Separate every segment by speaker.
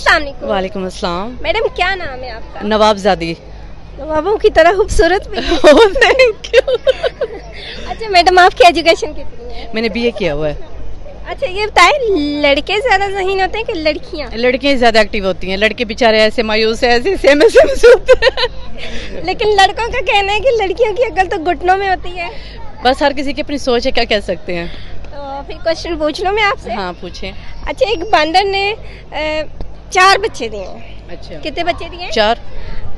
Speaker 1: अस्सलाम वालेकुम।
Speaker 2: वालेकुम अस्सलाम।
Speaker 1: मैडम क्या नाम है आपका?
Speaker 2: नवाबजादी।
Speaker 1: नवाबों की तरह खूबसूरत भी है।
Speaker 2: Thank you.
Speaker 1: अच्छा मैडम, आपकी एजुकेशन कितनी है?
Speaker 2: मैंने बीए किया हुआ है।
Speaker 1: अच्छा ये बताएं, लड़के ज्यादा ज़हीन होते हैं कि लड़कियां?
Speaker 2: लड़कियां ज्यादा एक्टिव होती हैं, लड़के बेचारे ऐसे मायूस है, ऐसे सेम होते हैं।
Speaker 1: लेकिन लड़कों का कहना है कि लड़कियों की अकल तो घुटनों में होती है।
Speaker 2: बस हर किसी की अपनी सोच है, क्या कह सकते हैं।
Speaker 1: तो फिर क्वेश्चन पूछ लो मैं आपसे।
Speaker 2: हाँ पूछें।
Speaker 1: अच्छा, एक बंदर ने 4 बच्चे दिए हैं।
Speaker 2: अच्छा,
Speaker 1: कितने बच्चे दिए हैं?
Speaker 2: 4।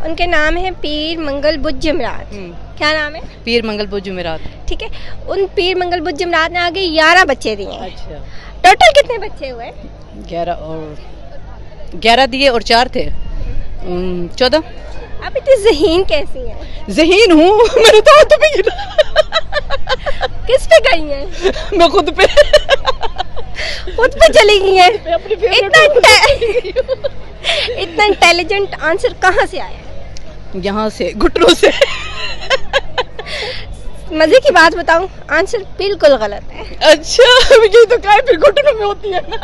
Speaker 1: उनके नाम है पीर, मंगल, बुध, जमरात। क्या नाम है?
Speaker 2: पीर, मंगल, बुध, जुमेरात।
Speaker 1: ठीक है, उन पीर, मंगल, बुध, जमरात ने आगे 11 बच्चे दिए हैं।
Speaker 2: अच्छा,
Speaker 1: टोटल कितने बच्चे हुए?
Speaker 2: 11 दिए और 4 थे, 14।
Speaker 1: आप इतनी ज़हीन कैसी हैं?
Speaker 2: ज़हीन हूँ। मैंने तो भी
Speaker 1: किस पे गई हैं?
Speaker 2: मैं खुद पे
Speaker 1: चली गई हैं। इतना इंटेलिजेंट आंसर कहाँ से आया?
Speaker 2: यहाँ से, घुटनों से।
Speaker 1: मजे की बात बताऊं, आंसर बिल्कुल गलत है।
Speaker 2: अच्छा, ये तो क्या है, फिर घुटनों में होती है ना।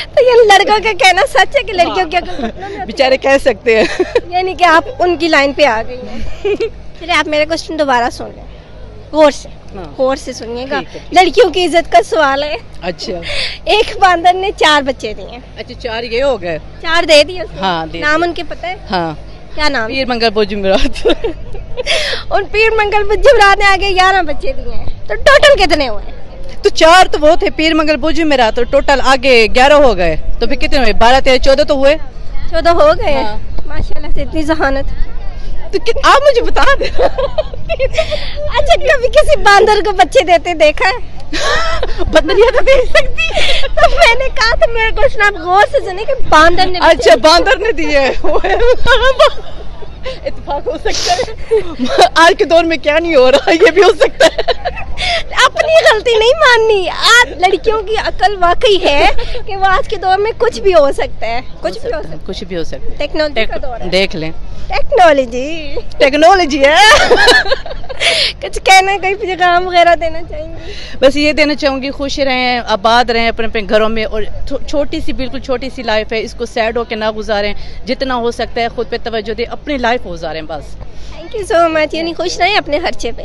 Speaker 1: तो ये लड़कों का कहना सच है कि लड़कियों की अकल घुटनों में होती
Speaker 2: बेचारे कह सकते हैं।
Speaker 1: है? यानी कि आप उनकी लाइन पे आ गई हैं। चलिए आप मेरा क्वेश्चन दोबारा सुन लें, गौर से। गौर से सुनिएगा, लड़कियों की इज्जत का सवाल है।
Speaker 2: अच्छा,
Speaker 1: एक बांदर ने 4 बच्चे दिए।
Speaker 2: अच्छा 4 ये हो गए।
Speaker 1: 4 दे दिए उसने?
Speaker 2: हाँ,
Speaker 1: नाम उनके पता है?
Speaker 2: हाँ,
Speaker 1: क्या नाम?
Speaker 2: पीर, मंगल, बुध, जुमेरात।
Speaker 1: उन पीर, मंगल, बुध, जुमेरात ने आगे 11 बच्चे दिए हैं, तो टोटल कितने हुए?
Speaker 2: तो 4 तो वो थे, पीर, मंगल, बुध, जुमेरात, तो टोटल आगे 11 हो गए, तो फिर कितने हुए? 12, 13, 14 तो हुए।
Speaker 1: 14 हो गए।
Speaker 2: हाँ।
Speaker 1: माशाल्लाह से इतनी जहानत।
Speaker 2: तो आप मुझे बता दे।
Speaker 1: अच्छा, कभी किसी बांदर को बच्चे देते देखा है?
Speaker 2: बंदरिया तो दे सकती।
Speaker 1: तो मैंने कहा था मेरा क्वेश्चन आप गौर से सुने कि बांदर ने।
Speaker 2: अच्छा, बांदर ने दिए। इत्तेफाक हो सकता है। आज के दौर में क्या नहीं हो रहा, ये भी हो सकता है।
Speaker 1: अपनी गलती नहीं माननी। आज लड़कियों की अकल वाकई है कि वो आज के दौर में कुछ भी हो सकता है, कुछ भी हो सकता है,
Speaker 2: कुछ भी हो सकता है।
Speaker 1: टेक्नोलॉजी का दौर है।
Speaker 2: देख लें,
Speaker 1: टेक्नोलॉजी है। कुछ कहना, कोई पैगाम वगैरह देना चाहेंगे?
Speaker 2: बस ये देना चाहूंगी, खुश रहें, आबाद रहें अपने अपने घरों में, और छोटी सी, बिल्कुल छोटी सी लाइफ है, इसको सैड होकर ना गुजारें, जितना हो सकता है खुद पे तवज्जो दें, अपनी लाइफ गुजारें बस।
Speaker 1: Thank you so much. यानी खुश रहें अपने खर्चे पे।